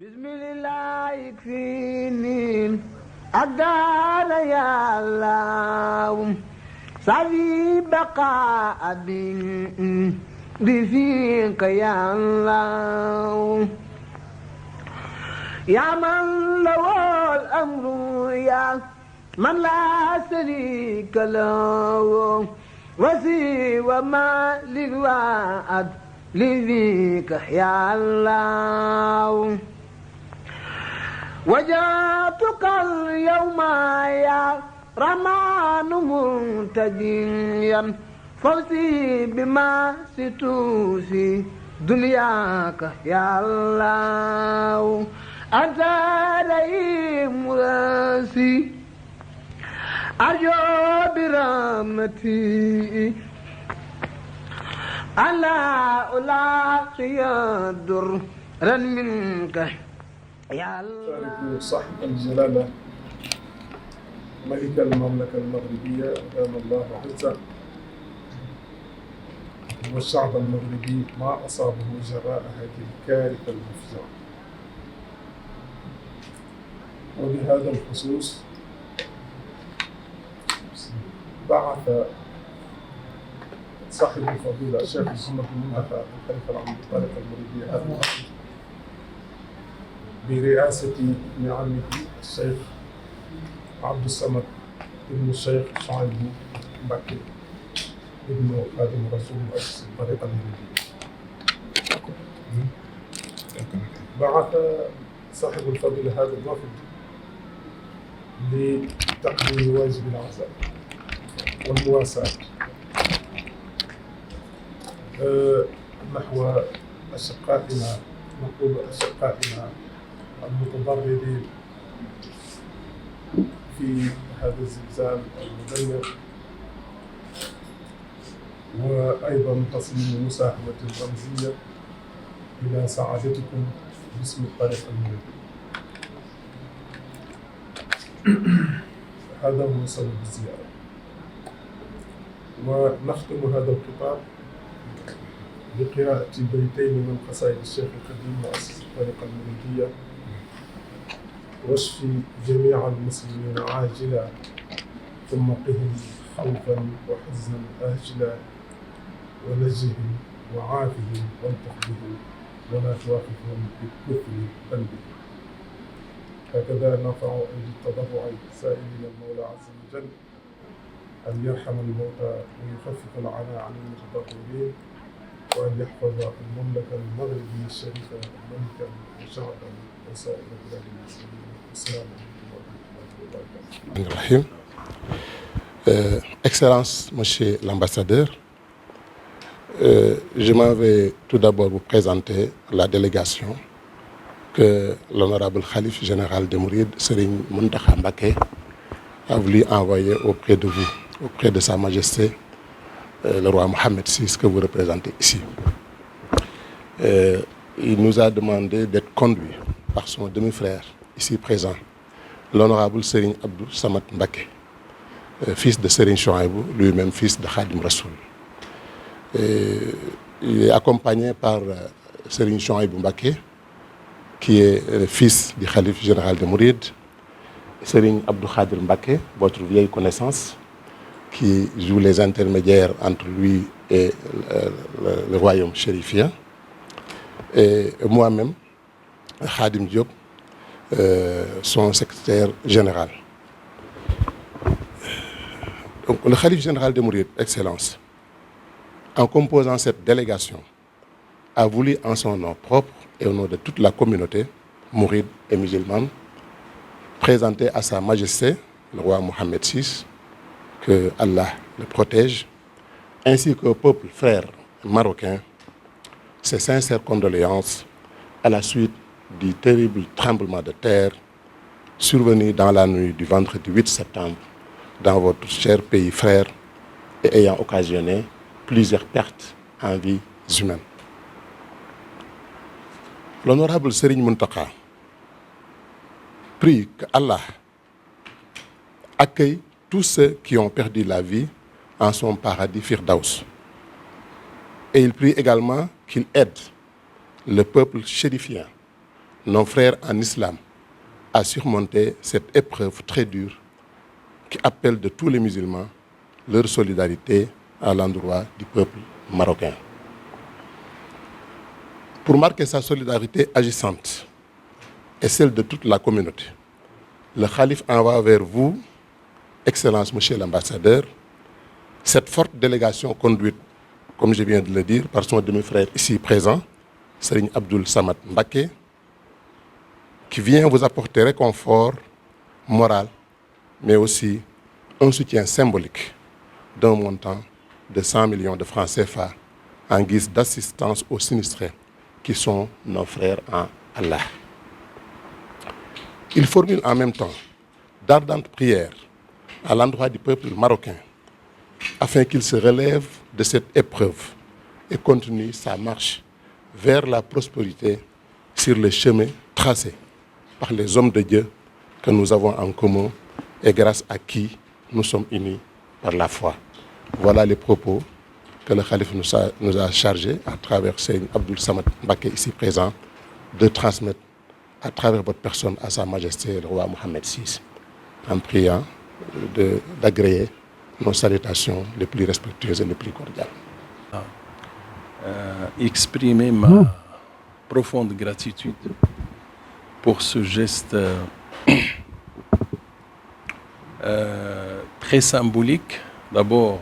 bismillah yakfini adana ya allah sawi baqa abin bifika ya allah ya man lahu al-amru ya man la sharika lahu wasiwa ma lilwa'd lidhika ya allah وجاتك اليوم يا رمان منتجيا فوزي بما ستوسي دنياك يا الله أنت رئيم راسي أرجو برحمتي ألا ألاقي درا منك صاحب الجلالة ملك المملكة المغربية أدام الله عزه والشعب المغربي ما أصابه جراء هذه الكارثة المفزعة. وبهذا الخصوص بعث صاحب الفضيلة الشيخ محمد بن منتخى الخليفة العام للطريقة المغربية هذا برئاسة ابن عمه الشيخ عبد الصمد ابن الشيخ شعيب مبكي ابن خادم رسول مؤسس الطريقة المغربية. بعث صاحب الفضيلة هذا الوفد لتقديم واجب العزاء والمواساة نحو أشقائنا نقول أشقائنا المتضررين في هذا الزلزال المدمر، وأيضا تصميم مساهمة رمزية إلى سعادتكم باسم الطريقة المغربية. هذا هو سبب الزيارة. ونختم هذا الخطاب بقراءة بيتين من قصائد الشيخ القديم مؤسس الطريقة المغربية: واشفي جميع المسلمين عاجلا ثم قهم خوفا وحزنا آجلا ونجهم وعافهم والطف بهم ولا توافقهم بالكفر ذنبهم. هكذا نرفع أيدي التضرع سائلين المولى عز وجل أن يرحم الموتى ويخفف العناء عن المتضررين، وأن يحفظ المملكة المغربية الشريفة ملكا وشعبا وسائر بلاد المسلمين. السلام عليكم ورحمة الله وبركاته. Excellence, Monsieur l'ambassadeur, je m'en vais tout d'abord vous présenter la délégation que l'honorable Khalife général des Mourides, Serigne Mountakha Mbacké, a voulu envoyer auprès de vous, auprès de Sa Majesté le roi Mohammed VI que vous représentez ici. Il nous a demandé d'être conduit par son demi-frère ici présent, l'honorable Serigne Abdou Samad Mbacké, fils de Serigne Chouaïbou, lui-même fils de Khadim Rassoul. Il est accompagné par Serigne Chouaïbou Mbacké, qui est le fils du Khalife général des Mourides, Serigne Abdou Khadir Mbacké, votre vieille connaissance, qui joue les intermédiaires entre lui et le royaume chérifien, et moi-même, Khadim Diop, son secrétaire général. Donc, le Khalife général des Mourides, Excellence, en composant cette délégation, a voulu en son nom propre et au nom de toute la communauté mouride et musulmane présenter à Sa Majesté, le roi Mohammed VI, que Allah le protège, ainsi qu'au peuple frère marocain, ses sincères condoléances à la suite du terrible tremblement de terre survenu dans la nuit du vendredi 8 septembre dans votre cher pays frère et ayant occasionné plusieurs pertes en vies humaines. L'honorable Serigne Mountakha prie que Allah accueille tous ceux qui ont perdu la vie en son paradis Firdaus. Et il prie également qu'il aide le peuple chérifien nos frères en islam à surmonter cette épreuve très dure qui appelle de tous les musulmans leur solidarité à l'endroit du peuple marocain. Pour marquer sa solidarité agissante et celle de toute la communauté, le Khalife envoie vers vous, Excellence Monsieur l'ambassadeur, cette forte délégation conduite, comme je viens de le dire, par son demi-frère ici présent, Serigne Abdoul Samad Mbacké, qui vient vous apporter réconfort moral, mais aussi un soutien symbolique d'un montant de 100 millions de francs CFA en guise d'assistance aux sinistrés qui sont nos frères en Allah. Il formule en même temps d'ardentes prières à l'endroit du peuple marocain afin qu'il se relève de cette épreuve et continue sa marche vers la prospérité sur le chemin tracé par les hommes de Dieu que nous avons en commun et grâce à qui nous sommes unis par la foi. Voilà les propos que le Khalife nous a chargés à travers Serigne Abdoul Samad Mbacké ici présent de transmettre à travers votre personne à Sa Majesté le roi Mohammed VI, en priant d'agréer nos salutations les plus respectueuses et les plus cordiales. Exprimer ma profonde gratitude pour ce geste très symbolique. D'abord,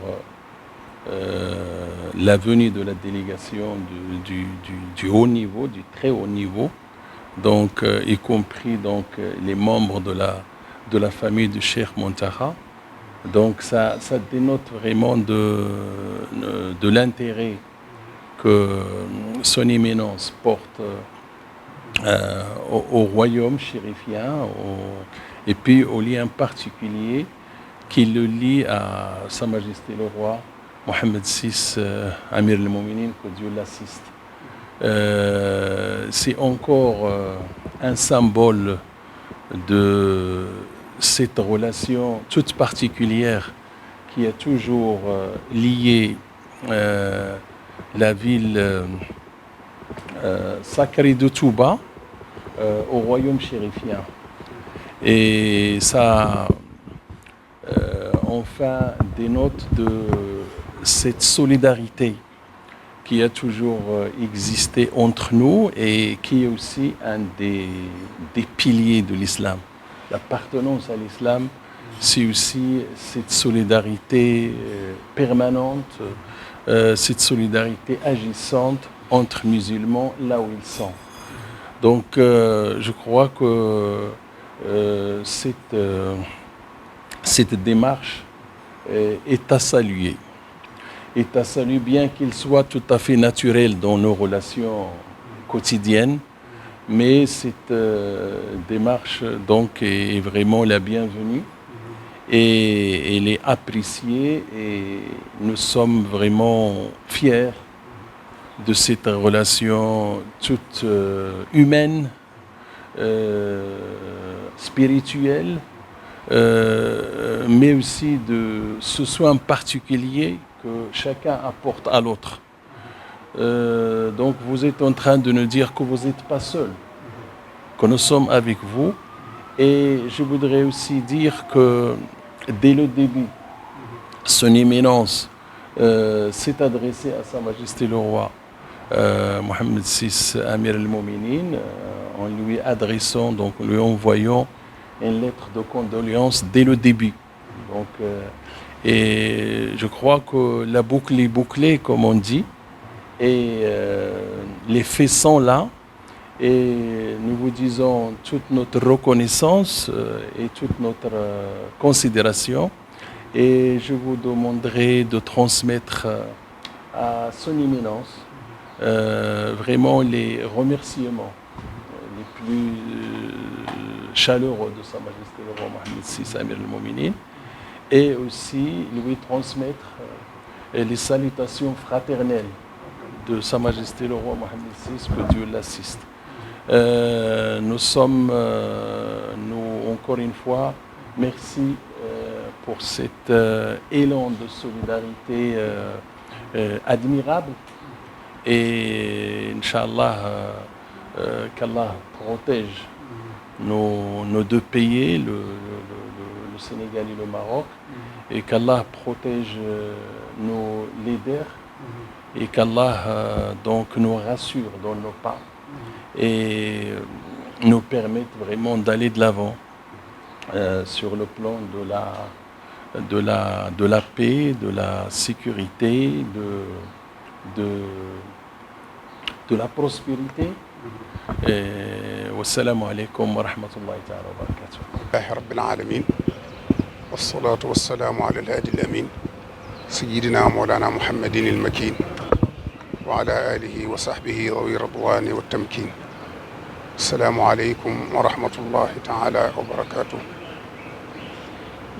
la venue de la délégation du haut niveau, du très haut niveau, donc y compris donc les membres de la famille du Cheikh Mountakha. Donc ça dénote vraiment de l'intérêt que son éminence porte au royaume chérifien et puis au lien particulier qui le lie à Sa Majesté le roi Mohammed VI, Amir al-Mouminin, que Dieu l'assiste. C'est encore un symbole de cette relation toute particulière qui a toujours lié la ville sacrée de Touba au royaume chérifien. Et ça, enfin, dénote de cette solidarité qui a toujours existé entre nous et qui est aussi un des piliers de l'islam. L'appartenance à l'islam, c'est aussi cette solidarité permanente, cette solidarité agissante entre musulmans là où ils sont. Donc, je crois que cette démarche est à saluer. Est à saluer, bien qu'il soit tout à fait naturel dans nos relations quotidiennes, mais cette démarche donc est vraiment la bienvenue et elle est appréciée et nous sommes vraiment fiers de cette relation toute humaine, spirituelle, mais aussi de ce soin particulier que chacun apporte à l'autre. Donc vous êtes en train de nous dire que vous n'êtes pas seul, que nous sommes avec vous. Et je voudrais aussi dire que dès le début, son éminence s'est adressée à Sa Majesté le roi Mohammed VI, Amir al-Mouminin, en lui adressant, donc lui envoyant une lettre de condoléances dès le début. Donc, et je crois que la boucle est bouclée, comme on dit, et les faits sont là. Et nous vous disons toute notre reconnaissance et toute notre considération. Et je vous demanderai de transmettre à son éminence vraiment les remerciements les plus chaleureux de Sa Majesté le roi Mohammed VI, Amir al-Mouminin, et aussi lui transmettre les salutations fraternelles de Sa Majesté le roi Mohammed VI, que Dieu l'assiste. Nous sommes, encore une fois, merci pour cet élan de solidarité admirable. Et Inch'Allah, qu'Allah protège nos deux pays, le Sénégal et le Maroc, et qu'Allah protège nos leaders, et qu'Allah donc nous rassure dans nos pas et nous permette vraiment d'aller de l'avant sur le plan de la paix, de la sécurité, de la prospérité. Wassalamu alaikum wa rahmatullahi ta'ala wa barakatuh. Alhamdulillahi rabbil alamin wassalatu wassalamu ala al-hadi al-amin sayyidina mawlana Muhammadin al-makin wa ala alihi wa sahbihi dhawi ridwani wa tamkin. Assalamu alaikum wa rahmatullahi ta'ala wa barakatuh.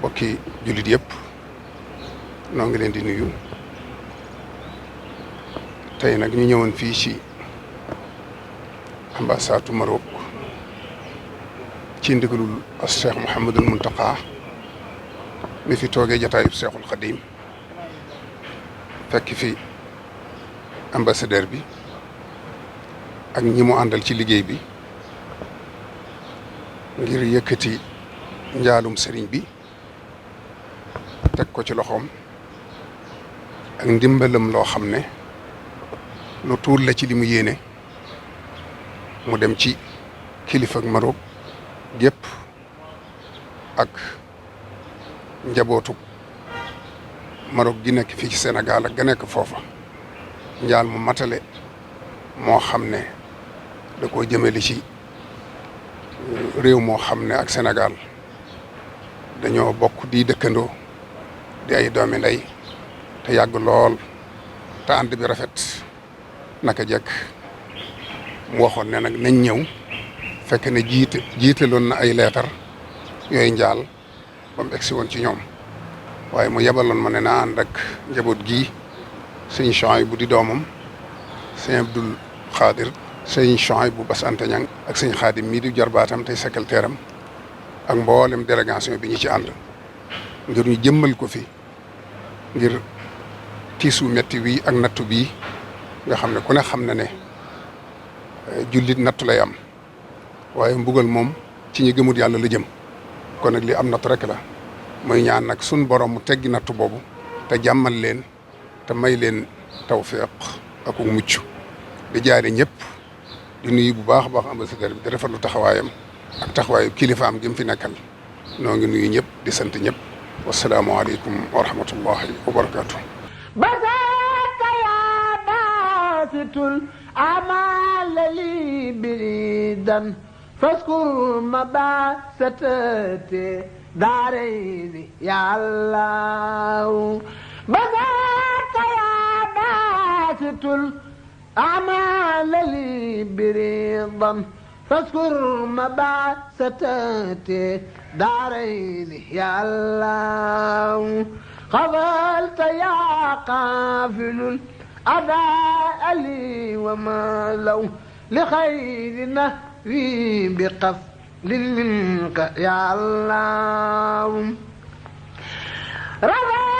Bokki jullit yëpp noo ngi leen di nuyu tey nag ñu ñëwoon fii ci ambassade Maroc ci ndigalul Cheikh Mouhamadul Muntaqa mi fi toogee jataayub Cheikhul Khadim fekk fi ambassadeur bi ak ñi mu àndal ci liggéey bi ngir yëkkati njaalum sëriñ bi teg ko ci loxoom ak ndimbalam loo xam ne lu tuul la ci li mu yéene mu dem ci kilifa ak Maroc gépp ak njabootu Maroc gi nekk fii ci Sénégal ak ga nekk foofa njaal mu matale moo xam ne da koo jëmale ci réew moo xam ne ak Sénégal dañoo bokk di dëkkandoo di ay doomi ndey te yàgg lool te ànd bi rafet naka jekk mu waxoon ne nag nañ ñëw fekk ne jiitaloon na ay leetar yooyu njaal ba mu egsi woon ci ñoom waaye mu yebaloon ma ne naa ànd ak njaboot gii sëñ Chouaïb bu di doomam sëñ Abdul Xaadir sëñ Chouaïb bu Bass Anta Ñang ak sëñ Xaadim mii di jarbaatam tey secrétaire am ak mboolem délégation bi ñu ci ànd ngir ñu jëmmal ko fi ngir tiisu metti wi ak nattu bii nga xam ne ku ne xam na ne jullit nattu lay am waaye mbugal moom ci ñi gëmut yàlla la jëm kon nag li am nattu rek la mooy ñaan nag sun borom mu teggi nattu boobu te jàmmal leen te may leen tawfiq ak mucc di jaare ñëpp di nuyu bu baax a baax ambassadeur bi di rafetlu taxawaayam ak taxawaayu kilifaam gi mu fi nekkal noo ngi nuyu ñëpp di sant ñëpp wassalaamu aleykum wa rahmatullahi wa barakatuh. بذاك يا باسط الأعمال لي بريدا فاذكر مباسطتي دارين يا الله بذاك يا باسط الأعمال لي بريدا فاذكر مباسطتي دارين يا الله قبلت يا قافل الأداء لي وما لو لخير نهري بقفل منك يا الله